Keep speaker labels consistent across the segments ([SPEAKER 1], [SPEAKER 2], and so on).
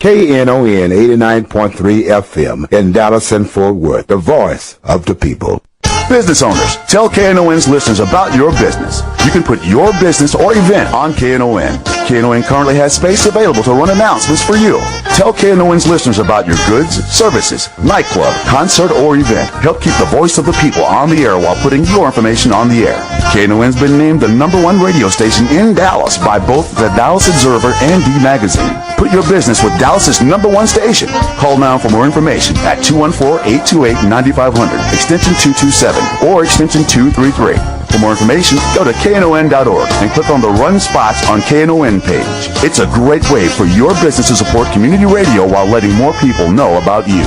[SPEAKER 1] KNON 89.3 FM in Dallas and Fort Worth, the voice of the people.
[SPEAKER 2] Business owners, tell KNON's listeners about your business. You can put your business or event on KNON. KNON currently has space available to run announcements for you. Tell KNON's listeners about your goods, services, nightclub, concert, or event. Help keep the voice of the people on the air while putting your information on the air. KNON's been named the #1 radio station in Dallas by both the Dallas Observer and D Magazine. Put your business with Dallas's #1 station. Call now for more information at 214-828-9500, extension 227, or extension 233. For more information, go to KNON.org and click on the Run Spots on KNON page. It's a great way for your business to support community radio while letting more people know about you.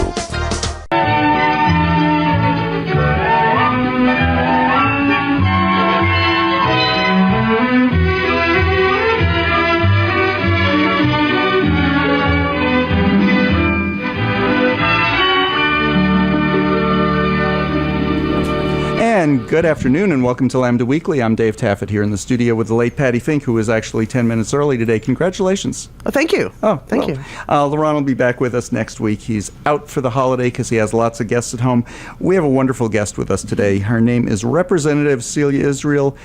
[SPEAKER 3] And good afternoon and welcome to Lambda Weekly. I'm Dave Taffet here in the studio with the late Patti Fink, who is actually 10 minutes early today. Congratulations.
[SPEAKER 4] Oh, thank you. Thank you.
[SPEAKER 3] Laurent will be back with us next week. He's out for the holiday because he has lots of guests at home. We have a wonderful guest with us today. Her name is Representative Celia Isreal.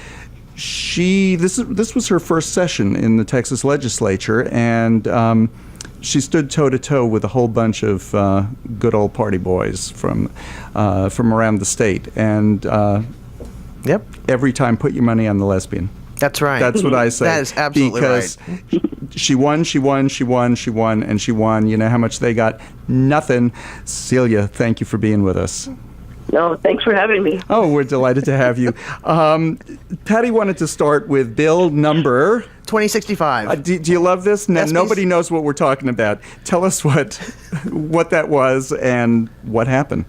[SPEAKER 3] This was her first session in the Texas legislature, and she stood toe-to-toe with a whole bunch of good old party boys from around the state. And
[SPEAKER 4] yep,
[SPEAKER 3] every time, put your money on the lesbian.
[SPEAKER 4] That's right.
[SPEAKER 3] That's what I say.
[SPEAKER 4] That is absolutely
[SPEAKER 3] because
[SPEAKER 4] right.
[SPEAKER 3] she won. You know how much they got? Nothing. Celia, thank you for being with us.
[SPEAKER 5] No, thanks for having me.
[SPEAKER 3] Oh, we're delighted to have you. Patty wanted to start with bill number
[SPEAKER 4] 2065.
[SPEAKER 3] Do you love this? Nobody knows what we're talking about. Tell us what that was and what happened.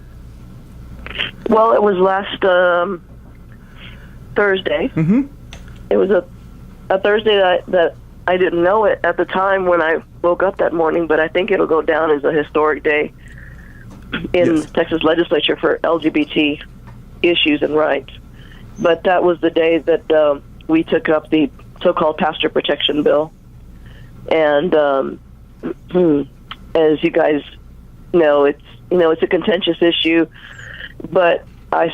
[SPEAKER 5] Well, it was last Thursday. Mm-hmm. It was a Thursday that I didn't know it at the time when I woke up that morning, but I think it'll go down as a historic day in Texas legislature for LGBT issues and rights. But that was the day that we took up the so-called pastor protection bill. And as you guys know, it's a contentious issue, but I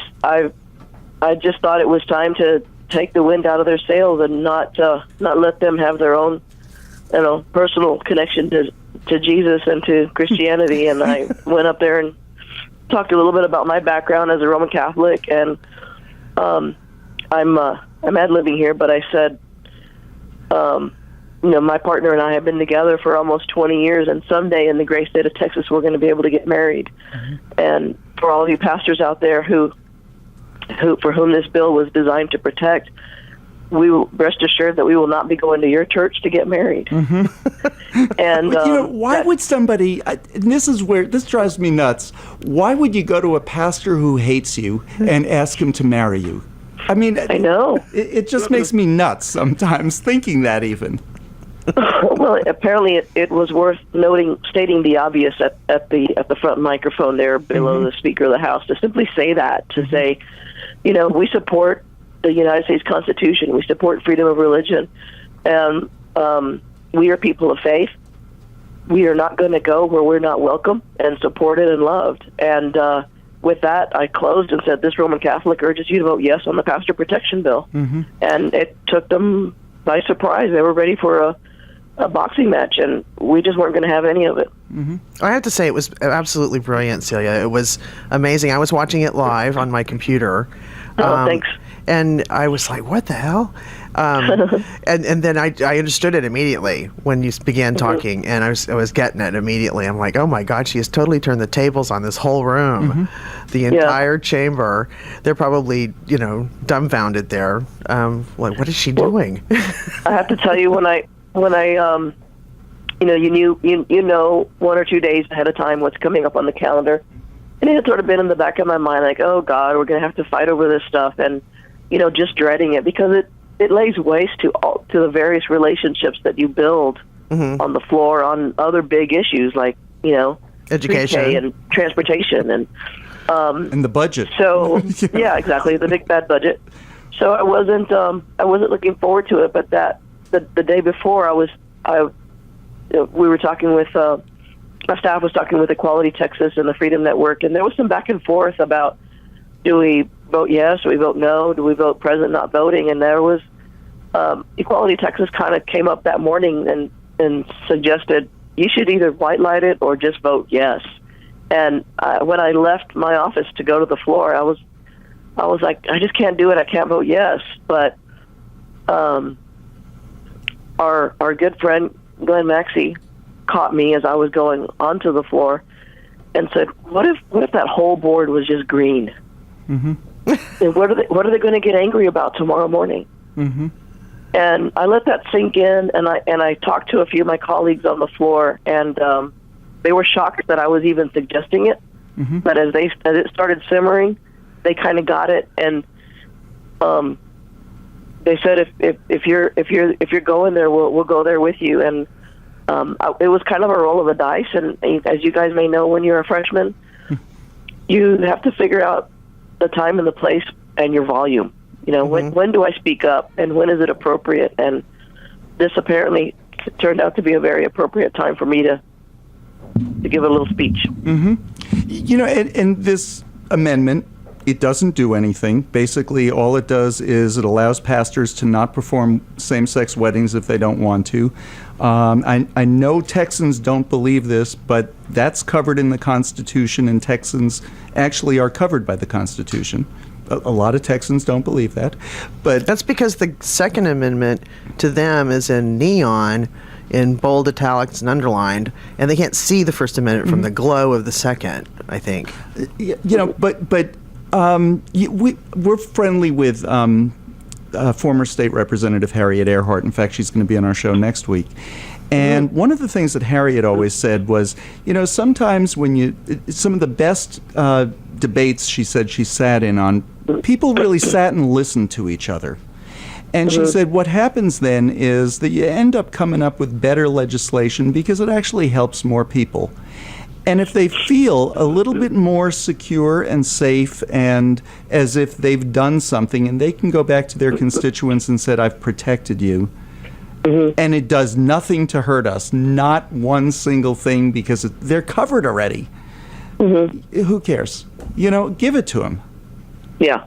[SPEAKER 5] just thought it was time to take the wind out of their sails and not let them have their own personal connection to Jesus and to Christianity. And I went up there and talked a little bit about my background as a Roman Catholic, and I'm ad-libbing here, but I said, my partner and I have been together for almost 20 years, and someday in the great state of Texas, we're going to be able to get married. Mm-hmm. And for all of you pastors out there for whom this bill was designed to protect, we will rest assured that we will not be going to your church to get married. Mm-hmm. And
[SPEAKER 3] why would somebody? This drives me nuts. Why would you go to a pastor who hates you and ask him to marry you? I mean,
[SPEAKER 5] I know
[SPEAKER 3] it just makes me nuts sometimes thinking that even.
[SPEAKER 5] Well, apparently it was worth stating the obvious at the front microphone there below the Speaker of the House, to simply say that, to say, we support the United States Constitution, we support freedom of religion, and we are people of faith. We are not going to go where we're not welcome and supported and loved. And with that, I closed and said, this Roman Catholic urges you to vote yes on the pastor protection bill. Mm-hmm. And it took them by surprise. They were ready for a boxing match, and we just weren't going to have any of it.
[SPEAKER 4] Mm-hmm. I have to say, it was absolutely brilliant, Celia. It was amazing. I was watching it live on my computer.
[SPEAKER 5] Thanks.
[SPEAKER 4] And I was like, what the hell? And then I understood it immediately when you began talking, and I was getting it immediately. I'm like, oh my God, she has totally turned the tables on this whole room. Mm-hmm. The entire chamber. They're probably, dumbfounded there. Like, what is she doing?
[SPEAKER 5] I have to tell you, when I you know 1 or 2 days ahead of time what's coming up on the calendar. And it had sort of been in the back of my mind, like, oh God, we're going to have to fight over this stuff, and just dreading it, because it lays waste to the various relationships that you build on the floor on other big issues like
[SPEAKER 4] education
[SPEAKER 5] pre-K and transportation and
[SPEAKER 3] the budget.
[SPEAKER 5] So yeah, exactly, the big bad budget. So I wasn't looking forward to it, but the day before we were talking with my staff was talking with Equality Texas and the Freedom Network, and there was some back and forth about, do we vote yes, do we vote no, do we vote present not voting? And there was, Equality Texas kind of came up that morning and suggested, you should either white light it or just vote yes. And when I left my office to go to the floor, I was like, I just can't do it. I can't vote yes. But our good friend Glenn Maxey caught me as I was going onto the floor and said, "What if that whole board was just green? Mm-hmm. And what are they going to get angry about tomorrow morning?" Mm-hmm. And I let that sink in, and I talked to a few of my colleagues on the floor, and they were shocked that I was even suggesting it. Mm-hmm. But as it started simmering, they kind of got it, and they said, if you're going there, we'll go there with you. And it was kind of a roll of the dice. And as you guys may know, when you're a freshman, you have to figure out the time and the place and your volume. You know, when do I speak up, and when is it appropriate? And this apparently turned out to be a very appropriate time for me to give a little speech.
[SPEAKER 3] Mm-hmm. You know, and this amendment, it doesn't do anything. Basically, all it does is it allows pastors to not perform same-sex weddings if they don't want to. I know Texans don't believe this, but that's covered in the Constitution, and Texans actually are covered by the Constitution. A lot of Texans don't believe that, but
[SPEAKER 4] that's because the Second Amendment to them is in neon, in bold italics and underlined, and they can't see the First Amendment from the glow of the Second, I think.
[SPEAKER 3] You know, but we're friendly with former State Representative Harriet Earhart. In fact, she's going to be on our show next week. And one of the things that Harriet always said was, you know, sometimes when some of the best debates, she said she sat in on, people really sat and listened to each other. And she said what happens then is that you end up coming up with better legislation because it actually helps more people. And if they feel a little bit more secure and safe and as if they've done something and they can go back to their constituents and said, I've protected you, and it does nothing to hurt us, not one single thing, because they're covered already. Who cares? You know, give it to them. Yeah,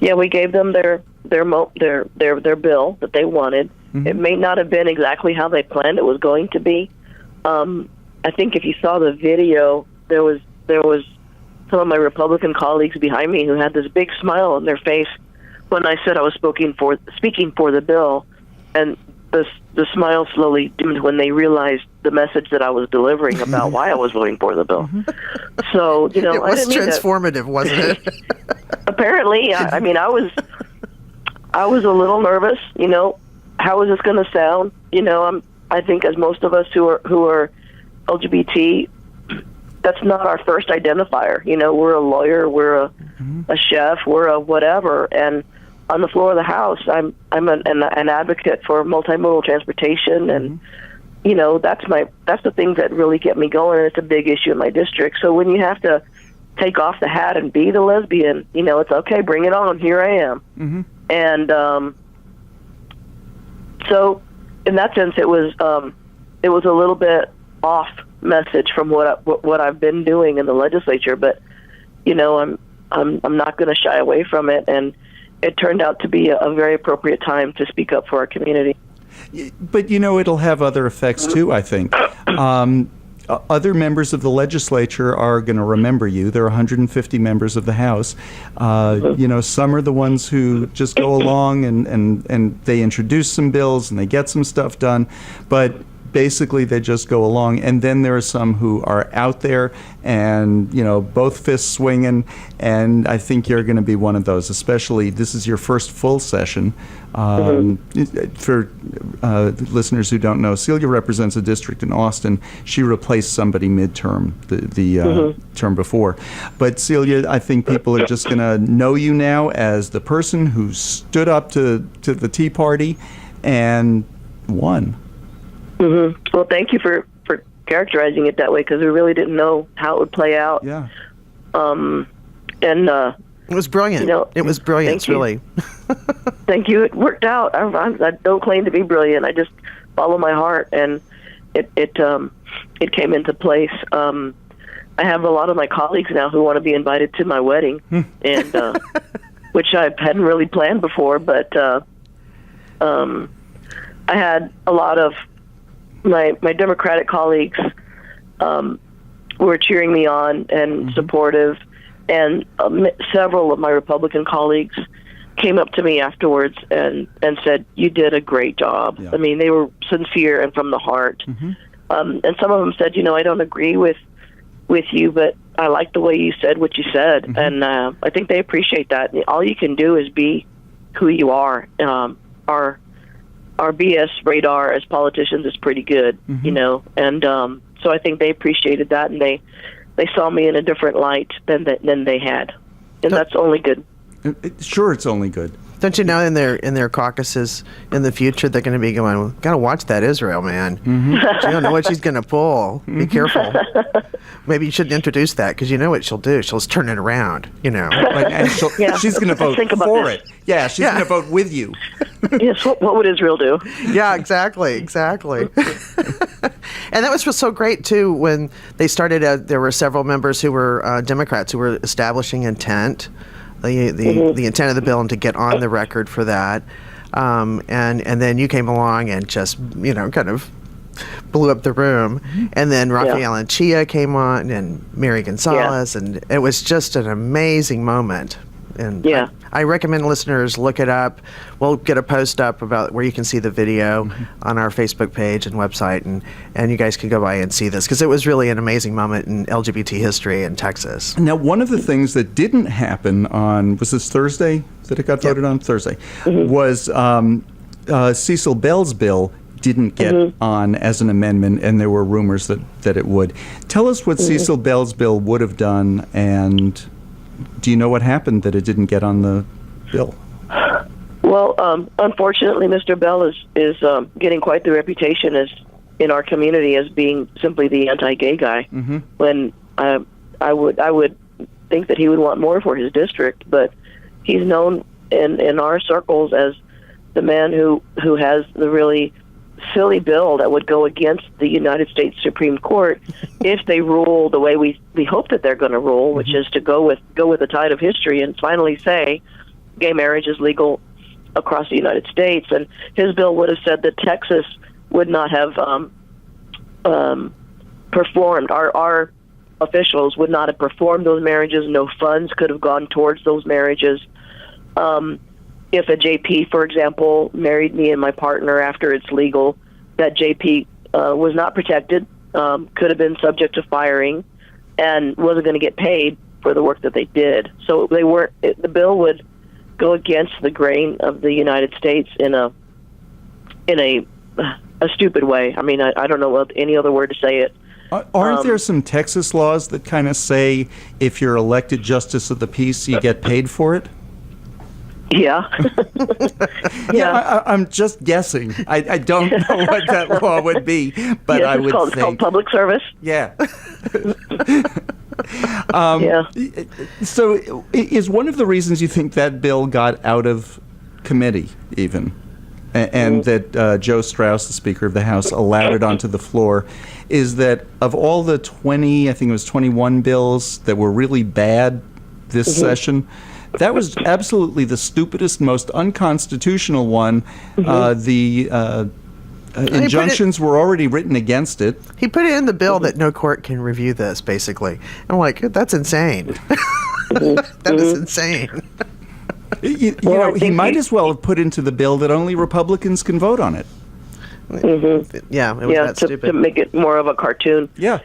[SPEAKER 3] we gave them their bill that they wanted. It may not have been exactly how they planned it was going to be. I think if you saw the video, there was some of my Republican colleagues behind me who had this big smile on their face when I said I was speaking for the bill, and the smile slowly dimmed when they realized the message that I was delivering about why I was voting for the bill. So, you know,
[SPEAKER 4] it was transformative, wasn't it?
[SPEAKER 5] Apparently, I mean, I was a little nervous. You know, how is this going to sound? You know, I think as most of us who are LGBT, that's not our first identifier. You know, we're a lawyer, we're a chef, we're a whatever, and on the floor of the House, I'm an advocate for multimodal transportation, and you know, that's the things that really get me going, and it's a big issue in my district. So when you have to take off the hat and be the lesbian, you know, it's okay, bring it on, here I am. And so in that sense, it was a little bit off message from what I've been doing in the legislature, but you know, I'm not going to shy away from it, and it turned out to be a very appropriate time to speak up for our community.
[SPEAKER 3] But you know, it'll have other effects too, I think. Other members of the legislature are going to remember you. There are 150 members of the House. You know, some are the ones who just go along and they introduce some bills and they get some stuff done, but basically they just go along. And then there are some who are out there and, you know, both fists swinging, and I think you're going to be one of those, especially this is your first full session. For listeners who don't know, Celia represents a district in Austin. She replaced somebody midterm, the term before. But Celia, I think people are just going to know you now as the person who stood up to the Tea Party and won.
[SPEAKER 5] Well, thank you for characterizing it that way, because we really didn't know how it would play out.
[SPEAKER 3] Yeah.
[SPEAKER 5] And
[SPEAKER 4] it was brilliant.
[SPEAKER 5] You know,
[SPEAKER 4] it was brilliant, really.
[SPEAKER 5] Thank you. It worked out. I don't claim to be brilliant. I just follow my heart. And it came into place. I have a lot of my colleagues now who want to be invited to my wedding, and which I hadn't really planned before, but I had a lot of my Democratic colleagues were cheering me on and supportive, and several of my Republican colleagues came up to me afterwards and said, "You did a great job." Yeah. I mean, they were sincere and from the heart. And some of them said, I don't agree with you, but I like the way you said what you said. And I think they appreciate that. All you can do is be who you are. Our BS radar as politicians is pretty good, and so I think they appreciated that, and they saw me in a different light than they had, and that's only good.
[SPEAKER 3] Sure, it's only good.
[SPEAKER 4] Don't you know in their caucuses in the future they're going to be going, "Got to watch that Isreal man. You don't know what she's going to pull. Be careful." Maybe you shouldn't introduce that because you know what she'll do. She'll just turn it around.
[SPEAKER 3] And she's going to vote for it. Yeah, she's going to vote with you.
[SPEAKER 5] Yes. What would Isreal do?
[SPEAKER 4] Yeah, exactly. And that was so great too when they started. There were several members who were Democrats who were establishing intent. The intent of the bill and to get on the record for that, and then you came along and just kind of blew up the room, and then Rafael and Chia came on and Mary Gonzalez, and it was just an amazing moment. And I recommend listeners look it up. We'll get a post up about where you can see the video on our Facebook page and website, and you guys can go by and see this because it was really an amazing moment in LGBT history in Texas.
[SPEAKER 3] Now, one of the things that didn't happen was this Thursday that it got voted on? Thursday. Was Cecil Bell's bill didn't get on as an amendment, and there were rumors that it would. Tell us what Cecil Bell's bill would have done, and do you know what happened that it didn't get on the bill?
[SPEAKER 5] Well, unfortunately, Mr. Bell is getting quite the reputation in our community as being simply the anti-gay guy. When I would think that he would want more for his district, but he's known in our circles as the man who has the really silly bill that would go against the United States Supreme Court if they rule the way we hope that they're going to rule, which is to go with the tide of history and finally say gay marriage is legal across the United States. And his bill would have said that Texas would not have performed. Our officials would not have performed those marriages. No funds could have gone towards those marriages. If a JP, for example, married me and my partner after it's legal, that JP was not protected, could have been subject to firing, and wasn't going to get paid for the work that they did. So they weren't. The bill would go against the grain of the United States in a stupid way. I mean, I don't know any other word to say it.
[SPEAKER 3] Aren't there some Texas laws that kind of say if you're elected justice of the peace, you get paid for it?
[SPEAKER 5] Yeah.
[SPEAKER 3] I'm just guessing. I don't know what that law would be, but I would think.
[SPEAKER 5] It's called public service.
[SPEAKER 3] Yeah. So is one of the reasons you think that bill got out of committee even, and that Joe Strauss, the Speaker of the House, allowed it onto the floor, is that of all the 21 bills that were really bad this session, that was absolutely the stupidest, most unconstitutional one. The injunctions were already written against it.
[SPEAKER 4] He put it in the bill that no court can review this, basically. I'm like, that's insane. That is insane.
[SPEAKER 3] He might as well have put into the bill that only Republicans can vote on it.
[SPEAKER 4] Yeah, it was that stupid.
[SPEAKER 5] To make it more of a cartoon.
[SPEAKER 3] Yeah.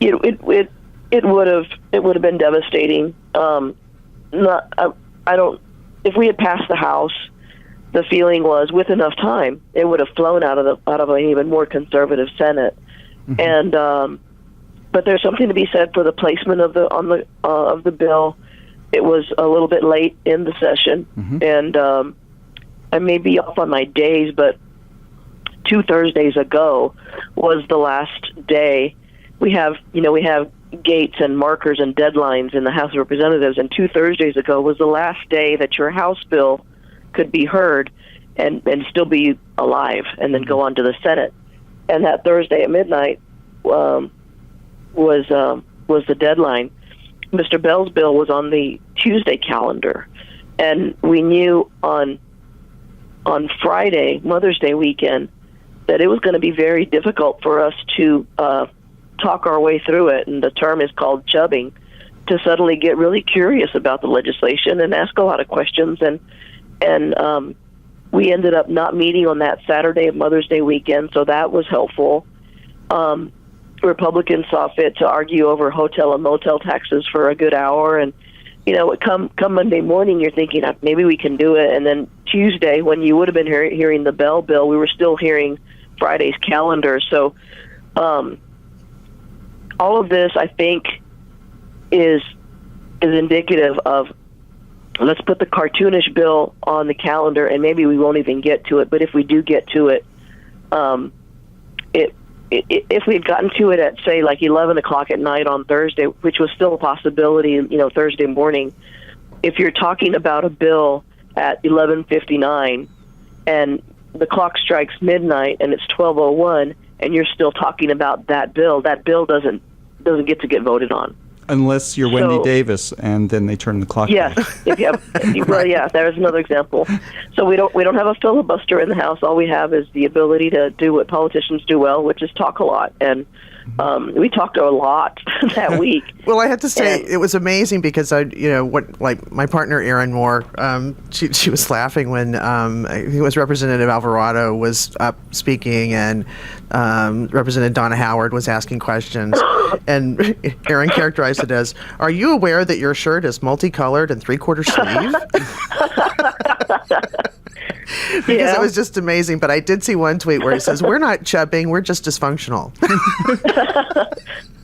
[SPEAKER 5] It would have been devastating. If we had passed the House, the feeling was with enough time, it would have flown out of an even more conservative Senate. And but there's something to be said for the placement of the bill. It was a little bit late in the session, and I may be off on my days, but 2 Thursdays ago was the last day. We have gates and markers and deadlines in the House of Representatives, and 2 Thursdays ago was the last day that your House bill could be heard and still be alive and then go on to the Senate. and that Thursday at midnight was the deadline. Mr. Bell's bill was on the Tuesday calendar, and we knew on Friday, Mother's Day weekend, that it was going to be very difficult for us to talk our way through it, and the term is called chubbing, to suddenly get really curious about the legislation and ask a lot of questions. And we ended up not meeting on that Saturday of Mother's Day weekend, so that was helpful. Republicans saw fit to argue over hotel and motel taxes for a good hour, and come Monday morning, you're thinking maybe we can do it, and then Tuesday, when you would have been hearing the Bell bill, we were still hearing Friday's calendar. So all of this, I think, is indicative of, let's put the cartoonish bill on the calendar, and maybe we won't even get to it. But if we do get to it, if we had gotten to it at, say, like 11 o'clock at night on Thursday, which was still a possibility, Thursday morning, if you're talking about a bill at 11:59 and the clock strikes midnight and it's 12:01 and you're still talking about that bill doesn't get voted on.
[SPEAKER 3] Unless you're Wendy Davis, and then they turn the clock
[SPEAKER 5] yes,
[SPEAKER 3] back.
[SPEAKER 5] If you have, well, yeah, there's another example. So we don't have a filibuster in the House. All we have is the ability to do what politicians do well, which is talk a lot. And we talked a lot that week.
[SPEAKER 4] Well, I have to say it was amazing because my partner Erin Moore, she was laughing when I think it was Representative Alvarado was up speaking, and Representative Donna Howard was asking questions, and Erin characterized it as, "Are you aware that your shirt is multicolored and 3/4 sleeve?" Because it was just amazing. But I did see one tweet where he says, "We're not chubbing, we're just dysfunctional."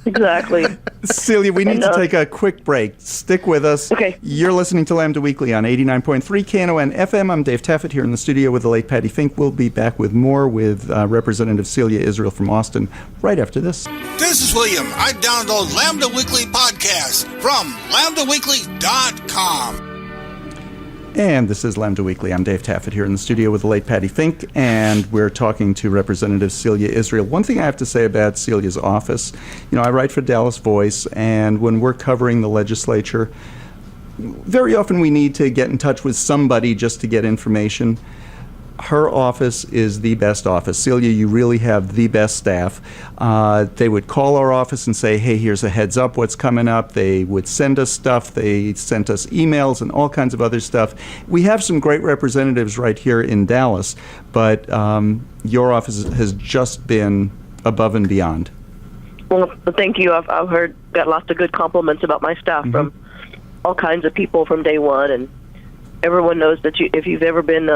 [SPEAKER 5] Exactly.
[SPEAKER 3] Celia, we need to take a quick break. Stick with us.
[SPEAKER 5] Okay.
[SPEAKER 3] You're listening to Lambda Weekly on 89.3 Knon FM. I'm Dave Taffet here in the studio with the late Patti Fink. We'll be back with more with Representative Celia Isreal from Austin right after this.
[SPEAKER 6] This is William. I download Lambda Weekly podcast from lambdaweekly.com.
[SPEAKER 3] And this is Lambda Weekly. I'm Dave Taffet here in the studio with the late Patti Fink, and we're talking to Representative Celia Isreal. One thing I have to say about Celia's office, I write for Dallas Voice, and when we're covering the legislature, very often we need to get in touch with somebody just to get information. Her office is the best office. Celia, you really have the best staff. They would call our office and say, hey, here's a heads up what's coming up. They would send us stuff. They sent us emails and all kinds of other stuff. We have some great representatives right here in Dallas, but your office has just been above and beyond.
[SPEAKER 5] Well, thank you. I've got lots of good compliments about my staff from all kinds of people from day one, and everyone knows that if you've ever been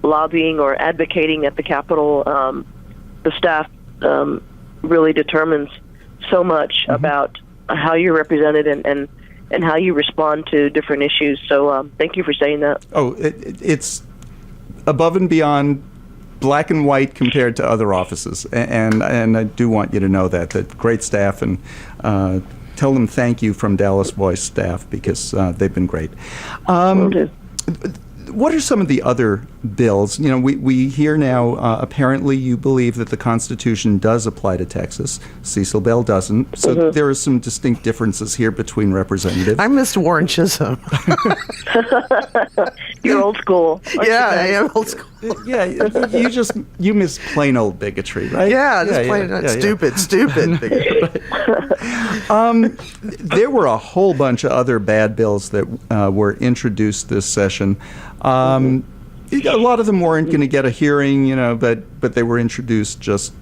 [SPEAKER 5] lobbying or advocating at the Capitol, the staff really determines so much about how you're represented and how you respond to different issues. So thank you for saying that.
[SPEAKER 3] Oh, it's above and beyond, black and white compared to other offices. And I do want you to know that great staff, and tell them thank you from Dallas Voice staff, because they've been great.
[SPEAKER 5] Will do.
[SPEAKER 3] What are some of the other bills? We hear now, apparently you believe that the Constitution does apply to Texas. Cecil Bell doesn't. So there are some distinct differences here between representatives.
[SPEAKER 4] I missed Warren Chisholm.
[SPEAKER 5] You're old school.
[SPEAKER 4] Yeah, I am old school.
[SPEAKER 3] Yeah, you miss plain old bigotry, right?
[SPEAKER 4] Yeah, just plain stupid bigotry.
[SPEAKER 3] There were a whole bunch of other bad bills that were introduced this session. A lot of them weren't going to get a hearing, but they were introduced just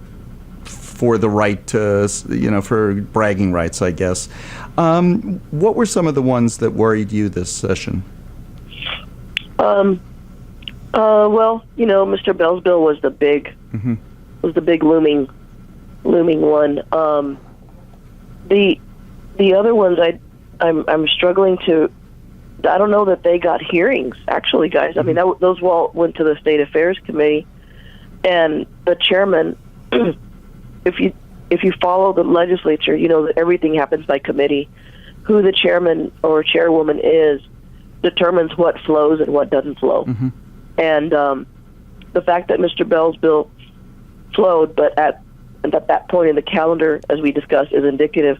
[SPEAKER 3] for the right to, for bragging rights, I guess. What were some of the ones that worried you this session?
[SPEAKER 5] Well, Mr. Bell's bill was the big, looming one. The other ones, I'm struggling to. I don't know that they got hearings, actually, guys. I mean, those all went to the State Affairs Committee, and the chairman. If you follow the legislature, you know that everything happens by committee. Who the chairman or chairwoman is determines what flows and what doesn't flow. And the fact that Mr. Bell's bill flowed, but at and at that point in the calendar, as we discussed, is indicative.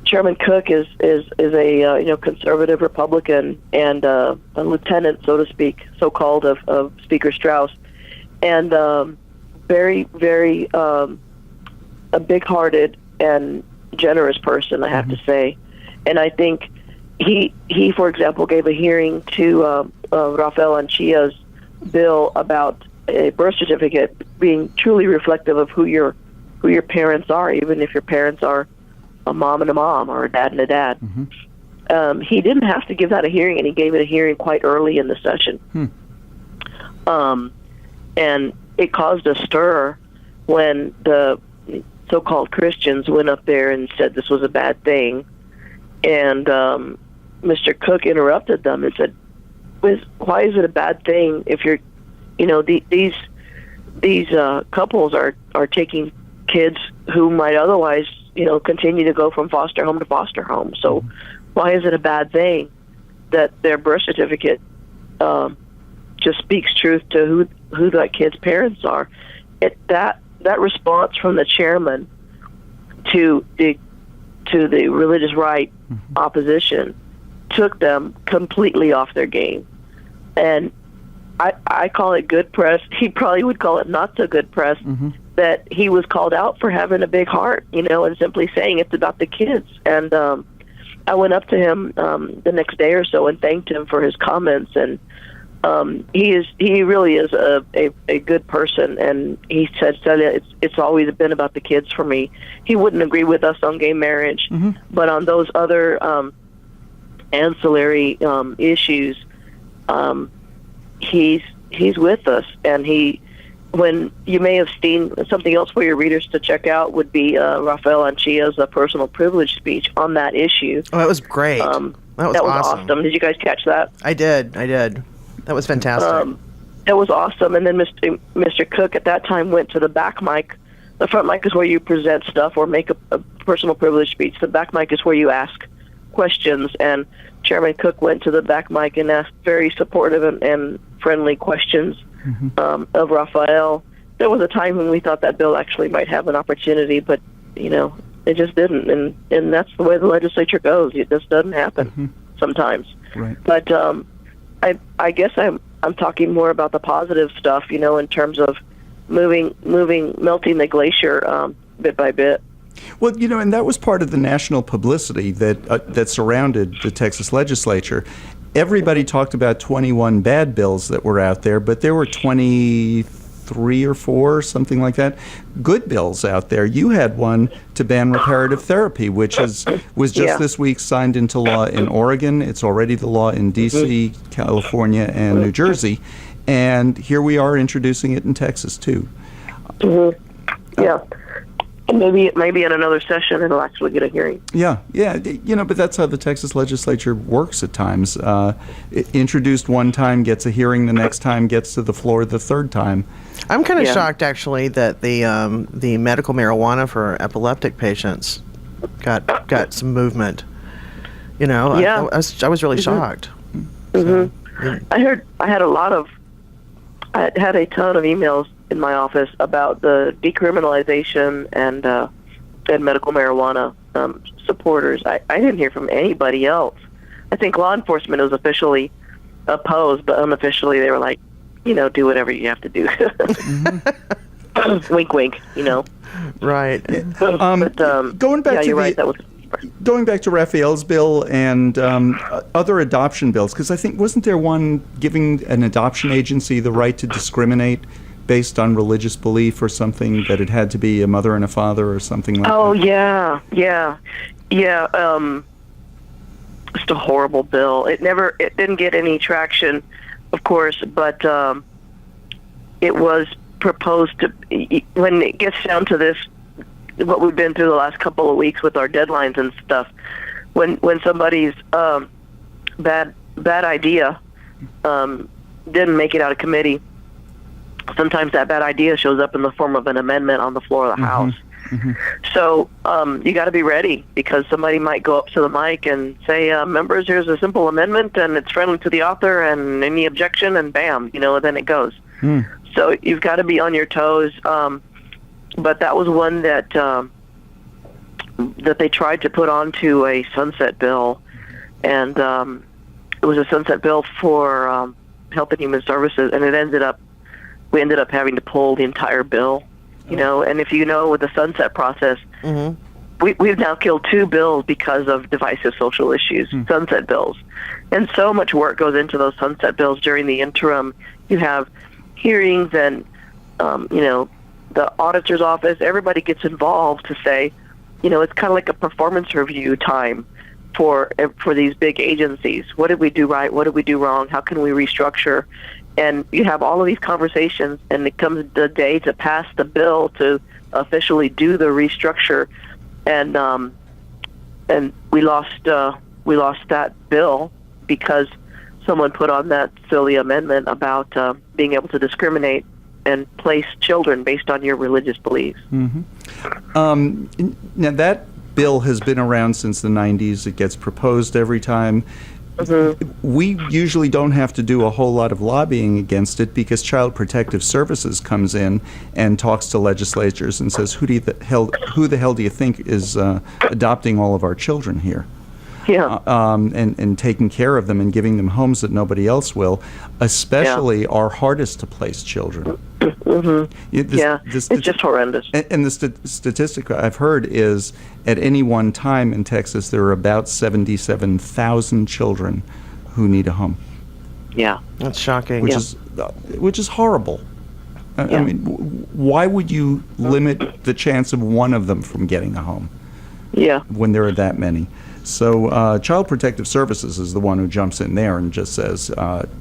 [SPEAKER 5] Chairman Cook is a conservative Republican and a lieutenant, so to speak, so-called of Speaker Strauss, and very, very a big-hearted and generous person, I have to say. And I think he, for example, gave a hearing to Rafael Anchia's bill about a birth certificate being truly reflective of who your parents are, even if your parents are a mom and a mom or a dad and a dad. He didn't have to give that a hearing, and he gave it a hearing quite early in the session. And it caused a stir when the so-called Christians went up there and said this was a bad thing. And Mr. Cook interrupted them and said, why is it a bad thing if you're, these couples are taking kids who might otherwise, continue to go from foster home to foster home. So why is it a bad thing that their birth certificate just speaks truth to who that kid's parents are? That response from the chairman to the religious right opposition took them completely off their game. And I call it good press. He probably would call it not so good press that he was called out for having a big heart, and simply saying it's about the kids. And I went up to him the next day or so and thanked him for his comments. And he really is a good person. And he said, Celia, it's always been about the kids for me. He wouldn't agree with us on gay marriage, but on those other ancillary issues, he's with us. And when you may have seen something else for your readers to check out would be Rafael Anchia's personal privilege speech on that issue.
[SPEAKER 4] Oh, that was great. That was
[SPEAKER 5] awesome. Did you guys catch that?
[SPEAKER 4] I did. That was fantastic.
[SPEAKER 5] That was awesome. And then Mr. Cook at that time went to the back mic. The front mic is where you present stuff or make a personal privilege speech. The back mic is where you ask questions. And Chairman Cook went to the back mic and asked very supportive and friendly questions of Rafael. There was a time when we thought that bill actually might have an opportunity, but it just didn't. And that's the way the legislature goes. It just doesn't happen sometimes.
[SPEAKER 3] Right.
[SPEAKER 5] But I guess I'm talking more about the positive stuff, in terms of melting the glacier bit by bit.
[SPEAKER 3] Well, and that was part of the national publicity that surrounded the Texas legislature. Everybody talked about 21 bad bills that were out there, but there were 23 or 4, something like that, good bills out there. You had one to ban reparative therapy, which was just this week signed into law in Oregon. It's already the law in D.C., California, and New Jersey. And here we are introducing it in Texas, too.
[SPEAKER 5] Yeah. And maybe in another session it'll actually get a hearing.
[SPEAKER 3] Yeah, but that's how the Texas legislature works at times. Introduced one time, gets a hearing the next time, gets to the floor the third time.
[SPEAKER 4] I'm kind of shocked, actually, that the medical marijuana for epileptic patients got some movement. I was really shocked. So, yeah.
[SPEAKER 5] I had a ton of emails in my office about the decriminalization and medical marijuana supporters. I didn't hear from anybody else. I think law enforcement was officially opposed, but unofficially they were like, do whatever you have to do. Wink, wink.
[SPEAKER 4] Right.
[SPEAKER 3] Going back to
[SPEAKER 5] right.
[SPEAKER 3] Going back to Raphael's bill and other adoption bills, because I think wasn't there one giving an adoption agency the right to discriminate based on religious belief or something, that it had to be a mother and a father or something like that?
[SPEAKER 5] Oh, yeah. Just a horrible bill. It didn't get any traction, of course, but it was proposed to, when it gets down to this, what we've been through the last couple of weeks with our deadlines and stuff, when somebody's bad idea didn't make it out of committee, sometimes that bad idea shows up in the form of an amendment on the floor of the House. So you got to be ready, because somebody might go up to the mic and say, members, here's a simple amendment, and it's friendly to the author, and any objection, and bam, and then it goes. So you've got to be on your toes. but that was one that that they tried to put onto a sunset bill, and it was a sunset bill for Health and Human Services, and we ended up having to pull the entire bill. You know, and if you know with the sunset process, we've now killed 2 bills because of divisive social issues, sunset bills. And so much work goes into those sunset bills during the interim. You have hearings and, you know, the auditor's office, everybody gets involved to say, you know, it's kind of like a performance review time for these big agencies. What did we do right? What did we do wrong? How can we restructure? And you have all of these conversations, and it comes the day to pass the bill to officially do the restructure, and we lost that bill because someone put on that silly amendment about being able to discriminate and place children based on your religious beliefs.
[SPEAKER 3] Now that bill has been around since the 90s. It gets proposed every time. We usually don't have to do a whole lot of lobbying against it because Child Protective Services comes in and talks to legislatures and says, who the hell do you think is adopting all of our children here?
[SPEAKER 5] Yeah.
[SPEAKER 3] And taking care of them and giving them homes that nobody else will, especially our hardest to place children.
[SPEAKER 5] It's just horrendous.
[SPEAKER 3] And the statistic I've heard is at any one time in Texas, there are about 77,000 children who need a home.
[SPEAKER 5] Yeah.
[SPEAKER 4] That's shocking.
[SPEAKER 3] Which is horrible. I mean, why would you limit the chance of one of them from getting a home?
[SPEAKER 5] Yeah.
[SPEAKER 3] When there are that many. So Child Protective Services is the one who jumps in there and just says,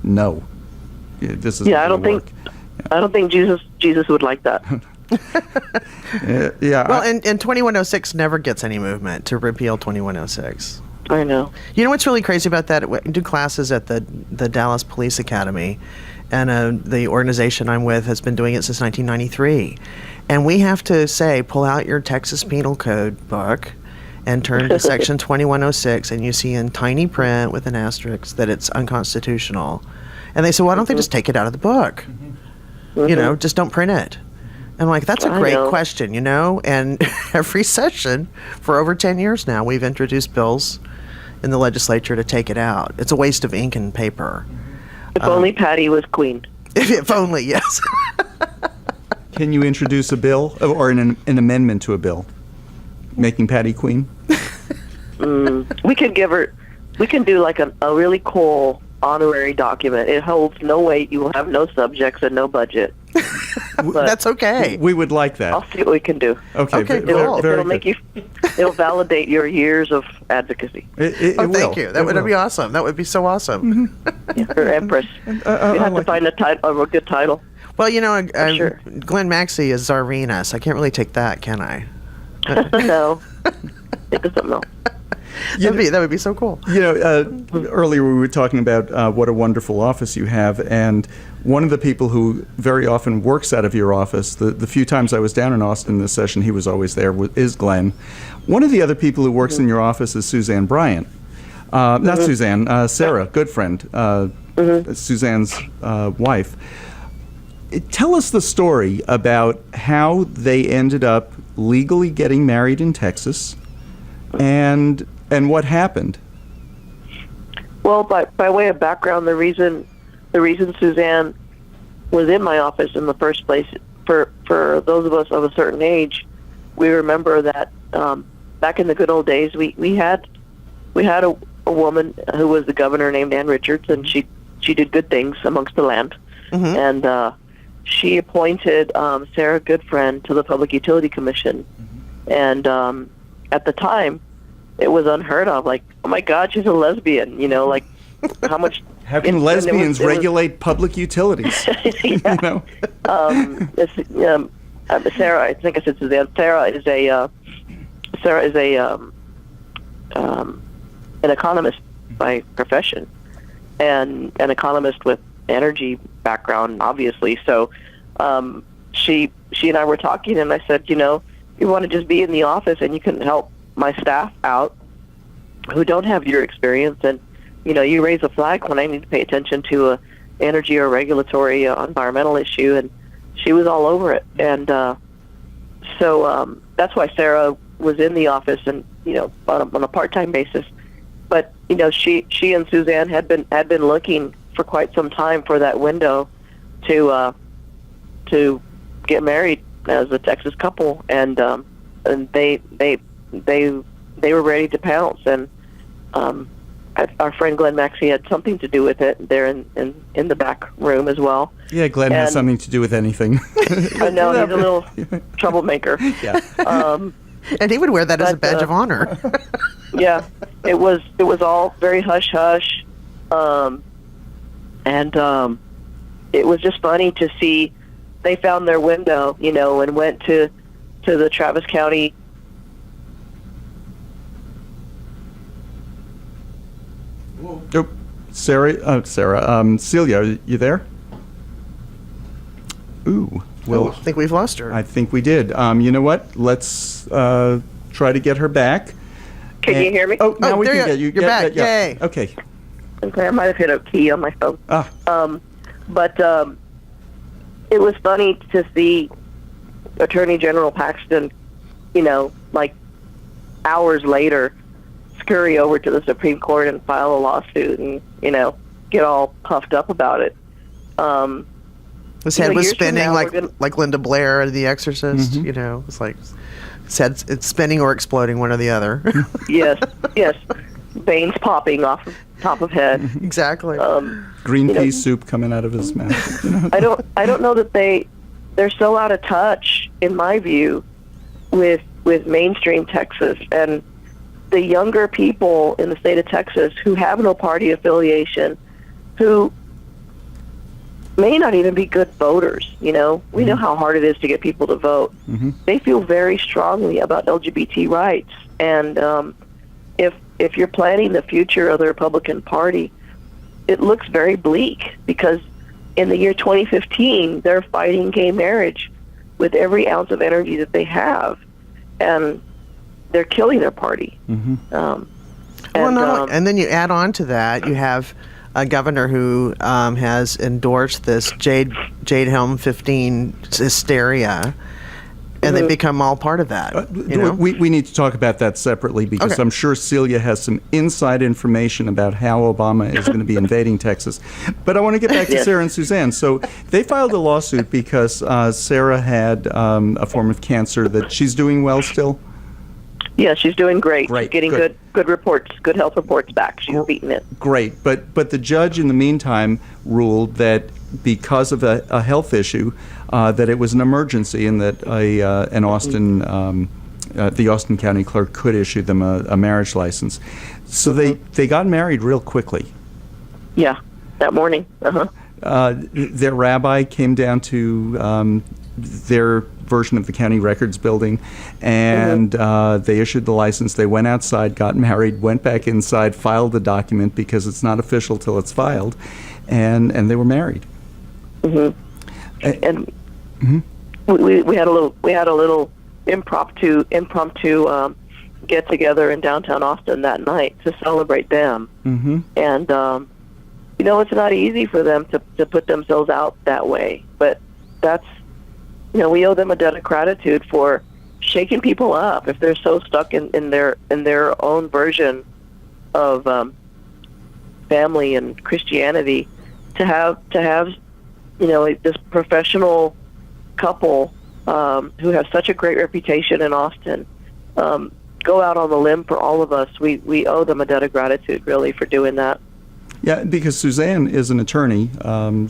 [SPEAKER 3] no, this is
[SPEAKER 5] I don't think Jesus would like that.
[SPEAKER 4] Well, and 2106 never gets any movement to repeal 2106.
[SPEAKER 5] I know.
[SPEAKER 4] You know what's really crazy about that? I do classes at the Dallas Police Academy, and the organization I'm with has been doing it since 1993. And we have to say, pull out your Texas Penal Code book and turn to section 2106, and you see in tiny print with an asterisk that it's unconstitutional. And they say, why don't they just take it out of the book? You know, just don't print it. I'm like, that's a great question, you know? And every session for over 10 years now, we've introduced bills in the legislature to take it out. It's a waste of ink and paper.
[SPEAKER 5] If only Patti was queen.
[SPEAKER 4] If only, yes.
[SPEAKER 3] Can you introduce a bill or an amendment to a bill making Patti queen?
[SPEAKER 5] We can do like a really cool honorary document. It holds no weight. You will have no subjects and no budget.
[SPEAKER 4] That's okay.
[SPEAKER 3] We would like that.
[SPEAKER 5] I'll see what we can do.
[SPEAKER 3] Okay,
[SPEAKER 5] It'll make you. It'll validate your years of advocacy.
[SPEAKER 3] It will.
[SPEAKER 4] Thank you. That would be awesome. That would be so awesome.
[SPEAKER 5] Or Empress. You have to find a good title.
[SPEAKER 4] Well, you know,
[SPEAKER 5] Sure.
[SPEAKER 4] Glenn Maxey is Czarina, so I can't really take that, can I?
[SPEAKER 5] No. Think of something else.
[SPEAKER 4] That would be so cool.
[SPEAKER 3] You know, earlier we were talking about what a wonderful office you have, and one of the people who very often works out of your office, the few times I was down in Austin this session, he was always there, is Glenn. One of the other people who works in your office is Suzanne Bryant. Not Suzanne, Sarah, good friend, Suzanne's wife. Tell us the story about how they ended up legally getting married in Texas, and what happened.
[SPEAKER 5] Well, by way of background, the reason Suzanne was in my office in the first place, for those of us of a certain age, we remember that back in the good old days, we had a woman who was the governor named Ann Richards, and she did good things amongst the land, and she appointed Sarah Goodfriend to the Public Utility Commission, and at the time, it was unheard of. Like, oh my God, she's a lesbian. You know, like how much?
[SPEAKER 3] How can lesbians regulate public utilities? You know,
[SPEAKER 5] Sarah. I think I said Suzanne. Sarah is an economist by profession, and an economist with energy background, obviously. So, she and I were talking, and I said, you know, you want to just be in the office, and you can help my staff out who don't have your experience, and you know, you raise a flag when I need to pay attention to a energy or regulatory environmental issue, and she was all over it. And so that's why Sarah was in the office, and on a part-time basis. But she and Suzanne had been looking for quite some time for that window to get married as a Texas couple, and they were ready to pounce, and our friend Glenn Maxey had something to do with it there in the back room as well.
[SPEAKER 3] Yeah, Glenn has something to do with anything.
[SPEAKER 5] I know, he's a little troublemaker.
[SPEAKER 3] Yeah.
[SPEAKER 4] And he would wear that as a badge of honor.
[SPEAKER 5] Yeah, it was all very hush hush, and it was just funny to see. They found their window, and went to the Travis County.
[SPEAKER 3] Oh, Celia, you there? Ooh, well,
[SPEAKER 4] I think we've lost her.
[SPEAKER 3] I think we did. You know what? Let's try to get her back.
[SPEAKER 5] Can you hear me?
[SPEAKER 3] Oh, now we
[SPEAKER 4] there
[SPEAKER 3] can get you.
[SPEAKER 4] You're back. Yay.
[SPEAKER 3] Okay.
[SPEAKER 5] Okay, I might have hit a key on my phone. But it was funny to see Attorney General Paxton, like hours later, scurry over to the Supreme Court and file a lawsuit and, get all puffed up about it.
[SPEAKER 4] His head was spinning like Linda Blair in The Exorcist. It's like his head, it's spinning or exploding, one or the other.
[SPEAKER 5] Yes. Veins popping off the top of head.
[SPEAKER 4] Exactly.
[SPEAKER 3] Green pea soup coming out of his mouth.
[SPEAKER 5] I don't know that they're so out of touch, in my view, with mainstream Texas and the younger people in the state of Texas who have no party affiliation, who may not even be good voters. We know how hard it is to get people to vote. They feel very strongly about LGBT rights, and if you're planning the future of the Republican Party, it looks very bleak, because in the year 2015 they're fighting gay marriage with every ounce of energy that they have, and they're killing their party.
[SPEAKER 4] And then you add on to that, you have a governor who has endorsed this Jade Helm 15 hysteria, and they become all part of that.
[SPEAKER 3] We need to talk about that separately, because I'm sure Celia has some inside information about how Obama is going to be invading Texas. But I want to get back to Sarah and Suzanne. So they filed a lawsuit because Sarah had a form of cancer that she's doing well still?
[SPEAKER 5] Yeah, she's doing great.
[SPEAKER 3] Right,
[SPEAKER 5] she's getting good reports, good health reports back. She's beating it.
[SPEAKER 3] Great, but the judge in the meantime ruled that because of a health issue, that it was an emergency, and that the Austin County clerk could issue them a marriage license. So they got married real quickly. Yeah,
[SPEAKER 5] that morning.
[SPEAKER 3] Their rabbi came down to their version of the county records building, and they issued the license. They went outside, got married, went back inside, filed the document, because it's not official till it's filed, and they were married.
[SPEAKER 5] And we had a little impromptu get together in downtown Austin that night to celebrate them. And it's not easy for them to put themselves out that way, but that's we owe them a debt of gratitude for shaking people up if they're so stuck in their own version of family and Christianity. To have this professional couple who have such a great reputation in Austin go out on the limb for all of us. We owe them a debt of gratitude, really, for doing that.
[SPEAKER 3] Yeah, because Suzanne is an attorney.